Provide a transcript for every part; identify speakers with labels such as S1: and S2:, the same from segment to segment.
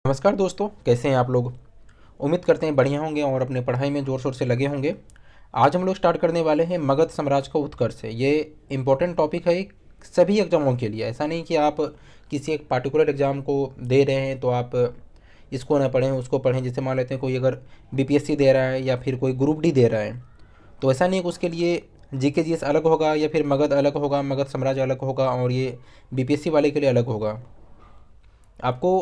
S1: नमस्कार दोस्तों, कैसे हैं आप लोग। उम्मीद करते हैं बढ़िया होंगे और अपने पढ़ाई में ज़ोर शोर से लगे होंगे। आज हम लोग स्टार्ट करने वाले हैं मगध साम्राज्य का उत्कर्ष। ये इम्पोर्टेंट टॉपिक है सभी एग्जामों के लिए। ऐसा नहीं कि आप किसी एक पार्टिकुलर एग्ज़ाम को दे रहे हैं तो आप इसको ना पढ़ें उसको पढ़ें। जैसे मान लेते हैं कोई अगर बीपीएससी दे रहा है या फिर कोई ग्रुप डी दे रहा है, तो ऐसा नहीं कि उसके लिए जीके जीएस अलग होगा या फिर मगध अलग होगा, मगध साम्राज्य अलग होगा और ये बीपीएससी वाले के लिए अलग होगा। आपको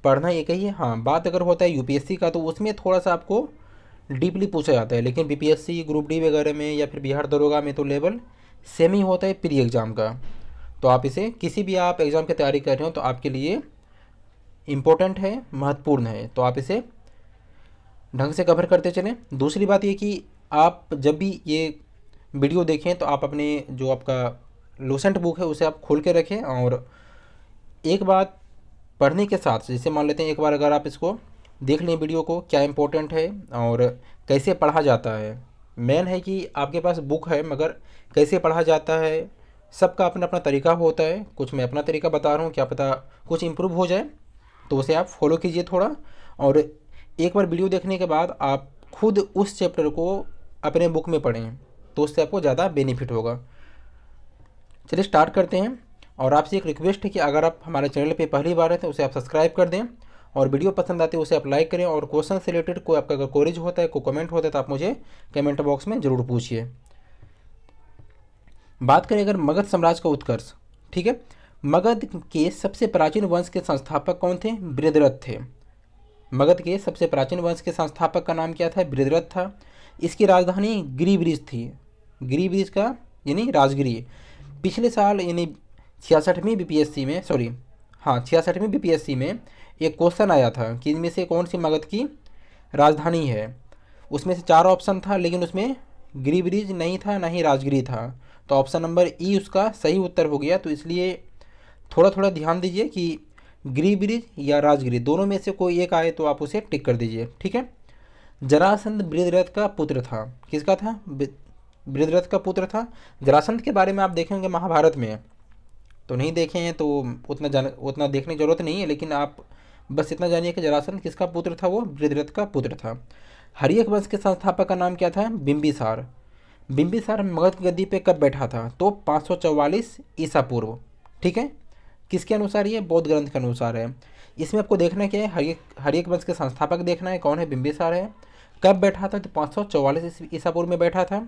S1: पढ़ना एक ही है। हाँ, बात अगर होता है यूपीएससी का तो उसमें थोड़ा सा आपको डीपली पूछा जाता है, लेकिन बीपीएससी ग्रुप डी वगैरह में या फिर बिहार दरोगा में तो लेवल सेम ही होता है प्री एग्ज़ाम का। तो आप इसे किसी भी आप एग्ज़ाम की तैयारी कर रहे हो तो आपके लिए इम्पोर्टेंट है, महत्वपूर्ण है, तो आप इसे ढंग से कवर करते चलें। दूसरी बात ये कि आप जब भी ये वीडियो देखें तो आप अपने जो आपका लोसेंट बुक है उसे आप खोल के रखें। और एक बात पढ़ने के साथ जैसे मान लेते हैं एक बार अगर आप इसको देख लें वीडियो को क्या इंपॉर्टेंट है और कैसे पढ़ा जाता है। मेन है कि आपके पास बुक है मगर कैसे पढ़ा जाता है सबका अपना अपना तरीका होता है। कुछ मैं अपना तरीका बता रहा हूँ, क्या पता कुछ इम्प्रूव हो जाए, तो उसे आप फॉलो कीजिए थोड़ा। और एक बार वीडियो देखने के बाद आप खुद उस चैप्टर को अपने बुक में पढ़ें तो उससे आपको ज़्यादा बेनिफिट होगा। चलिए स्टार्ट करते हैं। और आपसे एक रिक्वेस्ट है कि अगर आप हमारे चैनल पे पहली बार हैं तो उसे आप सब्सक्राइब कर दें और वीडियो पसंद आते हैं उसे आप लाइक करें। और क्वेश्चन से रिलेटेड कोई आपका अगर क्वेरीज होता है, कोई कमेंट होता है तो आप मुझे कमेंट बॉक्स में ज़रूर पूछिए। बात करें अगर मगध साम्राज्य का उत्कर्ष, ठीक है। मगध के सबसे प्राचीन वंश के संस्थापक कौन थे? बृहद्रथ थे। मगध के सबसे प्राचीन वंश के संस्थापक का नाम क्या था? बृहद्रथ था। इसकी राजधानी गिरिब्रिज थी। गिरिब्रिज का यानी राजगिरी। पिछले साल यानी 66वीं बीपीएससी में, सॉरी हाँ 66वीं बीपीएससी में एक क्वेश्चन आया था कि इनमें से कौन सी मगध की राजधानी है। उसमें से 4 ऑप्शन था लेकिन उसमें गिरिब्रिज नहीं था, ना ही राजगिरी था। तो ऑप्शन नंबर ई उसका सही उत्तर हो गया। तो इसलिए थोड़ा थोड़ा ध्यान दीजिए कि गिरिब्रिज या राजगिरी दोनों में से कोई एक आए तो आप उसे टिक कर दीजिए, ठीक है। जरासंध बृहद्रथ का पुत्र था। किसका था? बृहद्रथ का पुत्र था। जरासंध के बारे में आप देखेंगे महाभारत में, तो नहीं देखे हैं तो उतना देखने की जरूरत नहीं है, लेकिन आप बस इतना जानिए कि जरासंध किसका पुत्र था? वो बृहद्रथ का पुत्र था। हर्यक वंश के संस्थापक का नाम क्या था? बिंबिसार। बिंबिसार मगध की गद्दी पे कब बैठा था? तो 544 ईसा पूर्व, ठीक है। किसके अनुसार? ये बौद्ध ग्रंथ के अनुसार है। इसमें आपको देखना क्या है? हर्यक वंश के संस्थापक देखना है कौन है? बिंबिसार है। कब बैठा था? तो 544 ईसा पूर्व में बैठा था।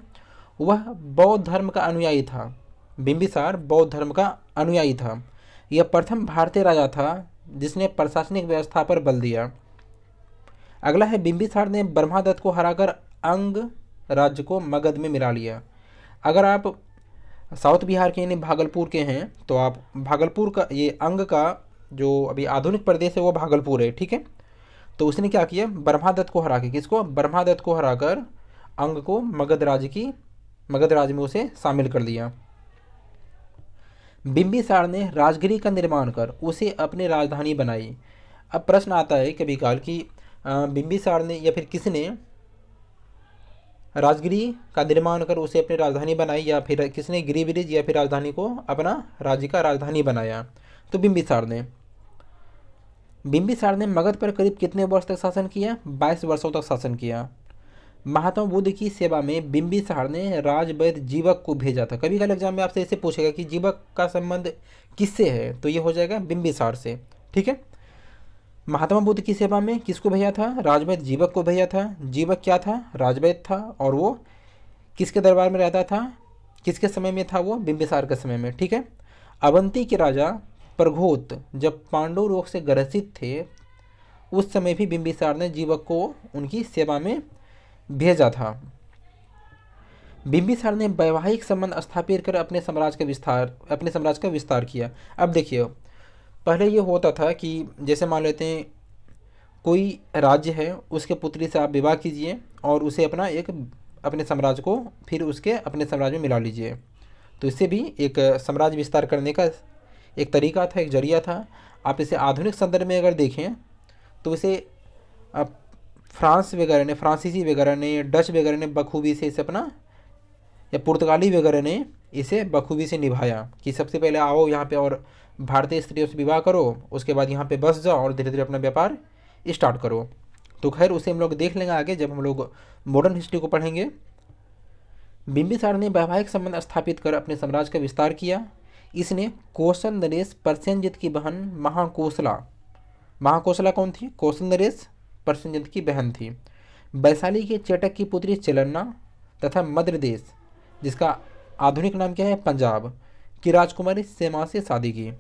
S1: वह बौद्ध धर्म का अनुयायी था। बिंबिसार बौद्ध धर्म का अनुयायी था। यह प्रथम भारतीय राजा था जिसने प्रशासनिक व्यवस्था पर बल दिया। अगला है बिंबिसार ने ब्रह्मादत्त को हराकर अंग राज्य को मगध में मिला लिया। अगर आप साउथ बिहार के यानी भागलपुर के हैं तो आप भागलपुर का ये अंग का जो अभी आधुनिक प्रदेश है वो भागलपुर है, ठीक है। तो उसने क्या किया? ब्रह्मादत्त को हरा के, किसको? ब्रह्मादत्त को हराकर अंग को मगध राज्य में उसे शामिल कर लिया। बिंबिसार ने राजगिरी का निर्माण कर उसे अपनी राजधानी बनाई। अब प्रश्न आता है कभी काल कि बिंबिसार ने या फिर किसने राजगिरी का निर्माण कर उसे अपनी राजधानी बनाई, या फिर किसने गिरिब्रिज या फिर राजधानी को अपना राज्य का राजधानी बनाया? तो बिंबिसार ने मगध पर करीब कितने वर्ष तक शासन किया? 22 वर्षों तक शासन किया। महात्मा बुद्ध की सेवा में बिंबिसार ने राजवैद्य जीवक को भेजा था। कभी कल एग्जाम में आपसे ऐसे पूछेगा कि जीवक का संबंध किससे है, तो ये हो जाएगा बिंबिसार से, ठीक है। महात्मा बुद्ध की सेवा में किसको भेजा था? राजवैद्य जीवक को भेजा था। जीवक क्या था? राजवैद्य था। और वो किसके दरबार में रहता था? किसके समय में था? वो बिंबिसार के समय में, ठीक है। अवंती के राजा प्रघोत जब पांडु रोग से ग्रसित थे उस समय भी बिंबिसार ने जीवक को उनकी सेवा में भेजा था। बिंबिसार ने वैवाहिक संबंध स्थापित कर अपने साम्राज्य का विस्तार किया। अब देखिए, पहले ये होता था कि जैसे मान लेते हैं कोई राज्य है, उसके पुत्री से आप विवाह कीजिए और उसे अपने साम्राज्य को फिर उसके अपने साम्राज्य में मिला लीजिए। तो इससे भी एक साम्राज्य विस्तार करने का एक तरीका था, एक जरिया था। आप इसे आधुनिक संदर्भ में अगर देखें तो इसे आप फ्रांस वगैरह ने, फ्रांसीसी वगैरह ने, डच वगैरह ने बखूबी से इसे अपना, या पुर्तगाली वगैरह ने इसे बखूबी से निभाया कि सबसे पहले आओ यहाँ पे और भारतीय स्त्रियों से विवाह करो, उसके बाद यहाँ पे बस जाओ और धीरे धीरे अपना व्यापार स्टार्ट करो। तो खैर उसे हम लोग देख लेंगे आगे जब हम लोग मॉडर्न हिस्ट्री को पढ़ेंगे। बिंबिसार ने वैवाहिक संबंध स्थापित कर अपने साम्राज्य का विस्तार किया। इसने कौशल नरेश परसेनजित की बहन महाकोसला, महाकोसला कौन थी? कौशल नरेश परसेनजित की बहन थी। वैशाली के चेटक की पुत्री चिलन्ना तथा मध्य प्रदेश, जिसका आधुनिक नाम क्या है पंजाब, की राजकुमारी सेमा से शादी की।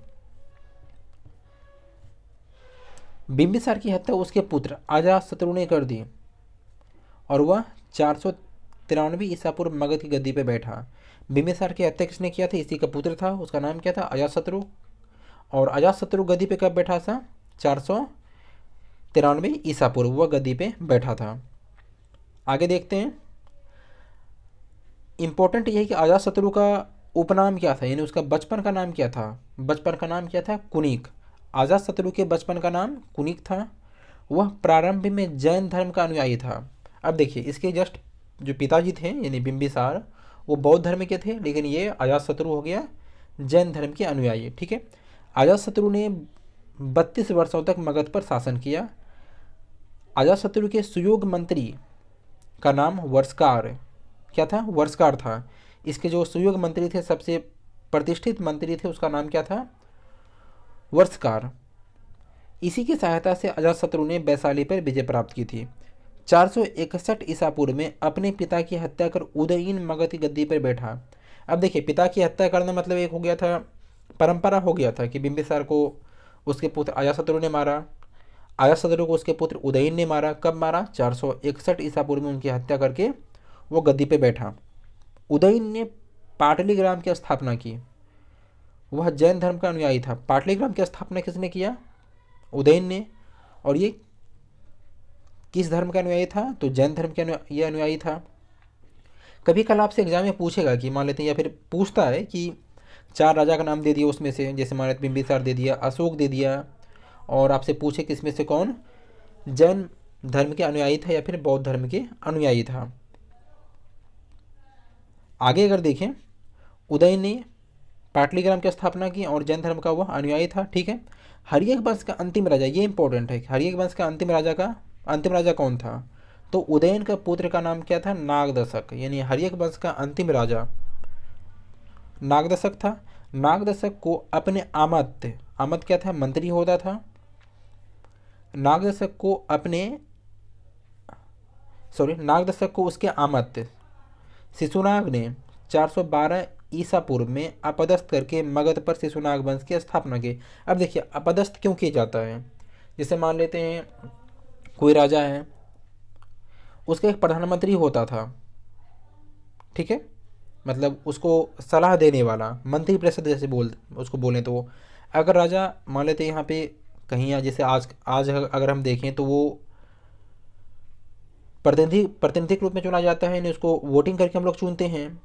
S1: बिंबिसार की हत्या उसके पुत्र अजातशत्रु ने कर दी और वह 493 ईसा पूर्व मगध की गद्दी पर बैठा। बिंबिसार की हत्या किसने किया था? इसी का पुत्र था, उसका नाम क्या था? अजातशत्रु। और अजातशत्रु गद्दी पे कब बैठा था? 493 ईसा पूर्व वह गद्दी पे बैठा था। आगे देखते हैं। इंपॉर्टेंट यह है कि अजातशत्रु का उपनाम क्या था, यानी उसका बचपन का नाम क्या था? बचपन का नाम क्या था? कुनिक। अजातशत्रु के बचपन का नाम कुनिक था। वह प्रारंभ में जैन धर्म का अनुयायी था। अब देखिए इसके जस्ट जो पिताजी थे यानी बिंबिसार, वो बौद्ध धर्म के थे, लेकिन ये अजातशत्रु हो गया जैन धर्म के अनुयायी। ठीक है। अजातशत्रु ने 32 वर्षों तक मगध पर शासन किया। अजातशत्रु के सुयोग मंत्री का नाम वर्षकार, क्या था? वर्षकार था। इसके जो सुयोग मंत्री थे, सबसे प्रतिष्ठित मंत्री थे, उसका नाम क्या था? वर्षकार। इसी की सहायता से अजातशत्रु ने वैशाली पर विजय प्राप्त की थी। 461 ईसा पूर्व में अपने पिता की हत्या कर उदयीन मगध की गद्दी पर बैठा। अब देखिए पिता की हत्या करना मतलब एक हो गया था, परंपरा हो गया था कि बिंबिसार को उसके पुत्र अजातशत्रु ने मारा, अजातशत्रु को उसके पुत्र उदयीन ने मारा। कब मारा? 461 ईसा पूर्व में उनकी हत्या करके वो गद्दी पे बैठा। उदयीन ने पाटलिग्राम की स्थापना की। वह जैन धर्म का अनुयायी था। पाटलिग्राम की स्थापना किसने किया? उदयीन ने। और ये किस धर्म का अनुयायी था? तो जैन धर्म का ये अनुयायी था। कभी कल आपसे एग्जाम में पूछेगा कि मान लेते हैं, या फिर पूछता है कि 4 राजा का नाम दे दिया उसमें से, जैसे मान लेते बिंबिसार दे दिया, अशोक दे दिया, और आपसे पूछे कि इसमें से कौन जैन धर्म के अनुयायी था या फिर बौद्ध धर्म के अनुयायी था। आगे अगर देखें, उदयन ने पाटलिग्राम की स्थापना की और जैन धर्म का वह अनुयायी था। ठीक है। हर्यक वंश का अंतिम राजा, ये इंपॉर्टेंट है, हर्यक वंश का अंतिम राजा कौन था? तो उदयन का पुत्र का नाम क्या था? नागदशक। यानी हर्यक वंश का अंतिम राजा नागदशक था। नागदशक को अपने आमत, आमत क्या था? मंत्री होता था। नागदशक को अपने नागदशक को उसके आमत शिशुनाग ने 412 ईसा पूर्व में अपदस्थ करके मगध पर शिशुनाग वंश की स्थापना की। अब देखिए अपदस्थ क्यों किया जाता है? जैसे मान लेते हैं कोई राजा है, उसका एक प्रधानमंत्री होता था। ठीक है, मतलब उसको सलाह देने वाला, मंत्री परिषद जैसे उसको बोलें तो। अगर राजा मान लेते यहाँ पे कहीं, या जैसे आज अगर हम देखें तो वो प्रतिनिधिक रूप में चुना जाता है, यानी उसको वोटिंग करके हम लोग चुनते हैं,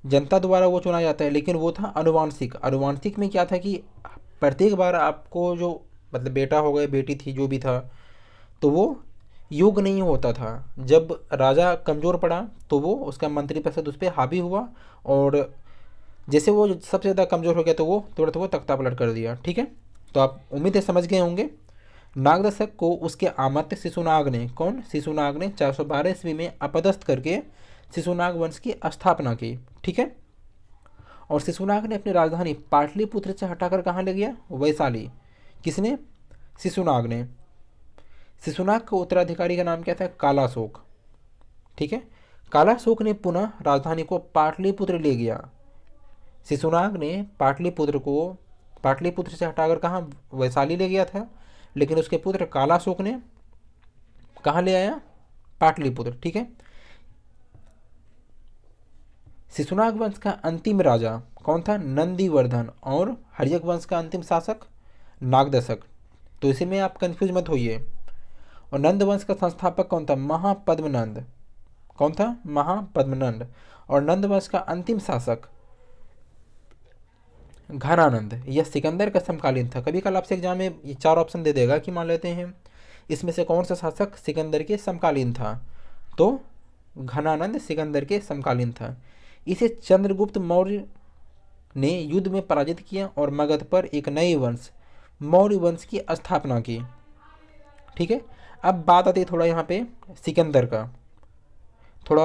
S1: जनता द्वारा वो चुना जाता है। लेकिन वो था अनुवांशिक। अनुवांशिक में क्या था कि प्रत्येक बार आपको जो मतलब बेटा हो गया, बेटी थी, जो भी था, तो वो योग्य नहीं होता था। जब राजा कमज़ोर पड़ा तो वो उसका मंत्रिपरिषद उस पर हावी हुआ, और जैसे वो सबसे ज़्यादा कमज़ोर हो गया तो वो तुरंत वो तख्ता पलट कर दिया। ठीक है, तो आप उम्मीद है समझ गए होंगे। नागदशक को उसके आमत्य शिशुनाग ने, कौन? शिशुनाग ने 412 ईस्वी में अपदस्थ करके शिशुनाग वंश की स्थापना की। ठीक है, और शिशुनाग ने अपनी राजधानी पाटलिपुत्र से हटाकर कहाँ ले गया? वैशाली। किसने? शिशुनाग ने। शिशुनाग का उत्तराधिकारी का नाम क्या था? कालाशोक। ठीक है, कालाशोक ने पुनः राजधानी को पाटलिपुत्र ले गया। शिशुनाग ने पाटलिपुत्र से हटाकर कहाँ? वैशाली ले गया था, लेकिन उसके पुत्र कालाशोक ने कहाँ ले आया? पाटलिपुत्र। ठीक है, शिशुनाग वंश का अंतिम राजा कौन था? नंदीवर्धन। और हर्यक वंश का अंतिम शासक नागदशक। तो इसी में आप कंफ्यूज मत होइए। और नंद वंश का संस्थापक कौन था? महापद्मनंद। कौन था? महापद्मनंद। और नंद वंश का अंतिम शासक घनानंद। यह सिकंदर का समकालीन था। कभी कल आपसे एग्जाम में ये 4 ऑप्शन दे देगा कि मान लेते हैं इसमें से कौन सा शासक सिकंदर के समकालीन था, तो घनानंद सिकंदर के समकालीन था। इसे चंद्रगुप्त मौर्य ने युद्ध में पराजित किया और मगध पर एक नए वंश, मौर्य वंश की स्थापना की। ठीक है। अब बात आती है थोड़ा यहाँ पे सिकंदर का। थोड़ा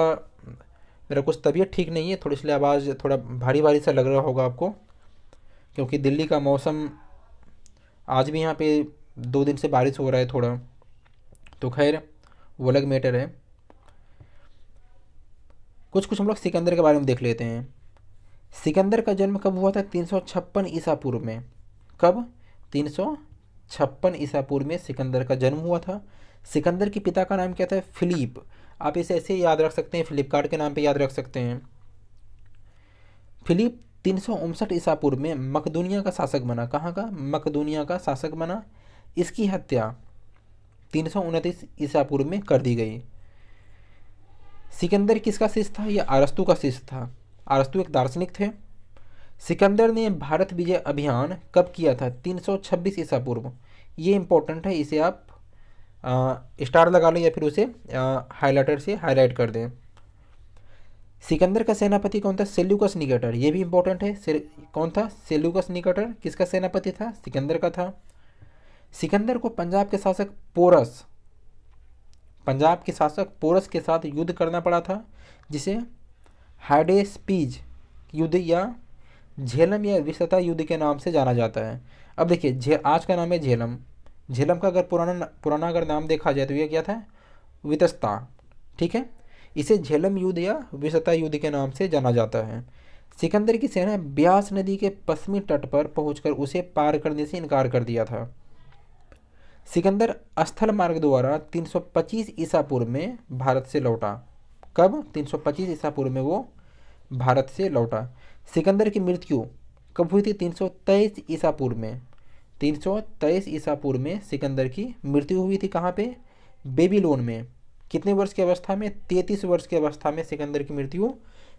S1: मेरा कुछ तबीयत ठीक नहीं है, थोड़ी इसलिए आवाज़ थोड़ा भारी भारी सा लग रहा होगा आपको, क्योंकि दिल्ली का मौसम आज भी यहाँ पे 2 दिन से बारिश हो रहा है थोड़ा, तो खैर वो अलग मैटर है। कुछ कुछ हम लोग सिकंदर के बारे में देख लेते हैं। सिकंदर का जन्म कब हुआ था? 356 ईसा पूर्व में। कब? 356 ईसा पूर्व में सिकंदर का जन्म हुआ था। सिकंदर के पिता का नाम क्या था? फिलिप। आप इसे ऐसे याद रख सकते हैं, फ्लिपकार्ट के नाम पे याद रख सकते हैं। फिलिप 359 ईसा पूर्व में मकदूनिया का शासक बना। कहाँ का? मकदूनिया का शासक बना। इसकी हत्या 329 ईसा पूर्व में कर दी गई। सिकंदर किसका शिष्य था? यह अरस्तु का शिष्य था। अरस्तु एक दार्शनिक थे। सिकंदर ने भारत विजय अभियान कब किया था? 326 ईसा पूर्व। ये इंपॉर्टेंट है, इसे आप स्टार लगा लो या फिर उसे हाइलाइटर से हाईलाइट कर दें। सिकंदर का सेनापति कौन था? Seleucus Nicator. ये भी इंपॉर्टेंट है। कौन था? सेल्यूकस निकेटर किसका सेनापति था? सिकंदर का था। सिकंदर को पंजाब के शासक पोरस के साथ युद्ध करना पड़ा था, जिसे हाइडेस्पीज युद्ध या झेलम या विसता युद्ध के नाम से जाना जाता है। अब देखिए, आज का नाम है झेलम। झेलम का अगर पुराना अगर नाम देखा जाए तो ये क्या था? वितस्ता। ठीक है, इसे झेलम युद्ध या विसता युद्ध के नाम से जाना जाता है। सिकंदर की सेना ब्यास नदी के पश्चिमी तट पर पहुंचकर उसे पार करने से इनकार कर दिया था। सिकंदर स्थल मार्ग द्वारा 325 ईसा पूर्व में भारत से लौटा। कब? 325 ईसा पूर्व में वो भारत से लौटा। सिकंदर की मृत्यु कब हुई थी? 323 ईसा पूर्व में। 323 ईसा पूर्व में सिकंदर की मृत्यु हुई थी। कहाँ पे? बेबीलोन में। कितने वर्ष की अवस्था में? 33 वर्ष की अवस्था में सिकंदर की मृत्यु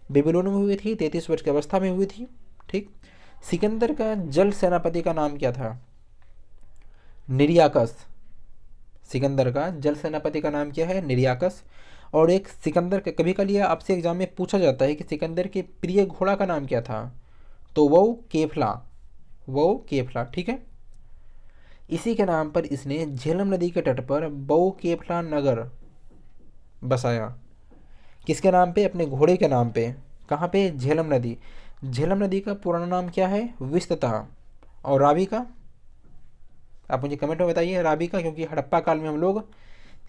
S1: बेबीलोन में हुई थी। 33 वर्ष की अवस्था में हुई थी। ठीक। सिकंदर का जल सेनापति का नाम क्या था? निर्याकस। सिकंदर का जल सेनापति का नाम क्या है? निर्याकस। और एक सिकंदर के कभी कभी आपसे एग्जाम में पूछा जाता है कि सिकंदर के प्रिय घोड़ा का नाम क्या था, तो वो केफला। ठीक है, इसी के नाम पर इसने झेलम नदी के तट पर वो केफला नगर बसाया। किसके नाम पे? अपने घोड़े के नाम पे। कहाँ पे? झेलम नदी। झेलम नदी का पुराना नाम क्या है? विस्तता। और रावी का? आप मुझे कमेंट में बताइए रावी का, क्योंकि हड़प्पा काल में हम लोग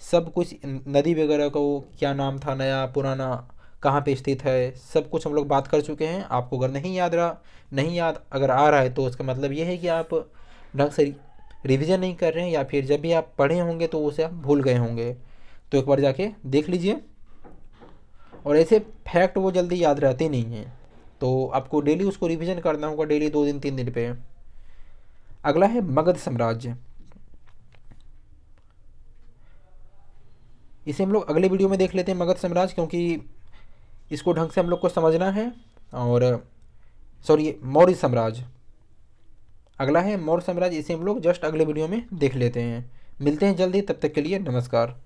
S1: सब कुछ नदी वगैरह को क्या नाम था, नया पुराना, कहाँ पे स्थित है, सब कुछ हम लोग बात कर चुके हैं। आपको अगर नहीं याद अगर आ रहा है तो उसका मतलब ये है कि आप ढंग से रिवीजन नहीं कर रहे हैं, या फिर जब भी आप पढ़े होंगे तो उसे आप भूल गए होंगे। तो एक बार जाके देख लीजिए। और ऐसे फैक्ट वो जल्दी याद रहते नहीं हैं, तो आपको डेली उसको रिवीजन करना होगा, डेली 2 दिन 3 दिन पे। अगला है मगध साम्राज्य। इसे हम लोग अगले वीडियो में देख लेते हैं, मगध साम्राज्य, क्योंकि इसको ढंग से हम लोग को समझना है। और सॉरी, मौर्य साम्राज्य अगला है। मौर्य साम्राज्य इसे हम लोग जस्ट अगले वीडियो में देख लेते हैं। मिलते हैं जल्दी, तब तक के लिए नमस्कार।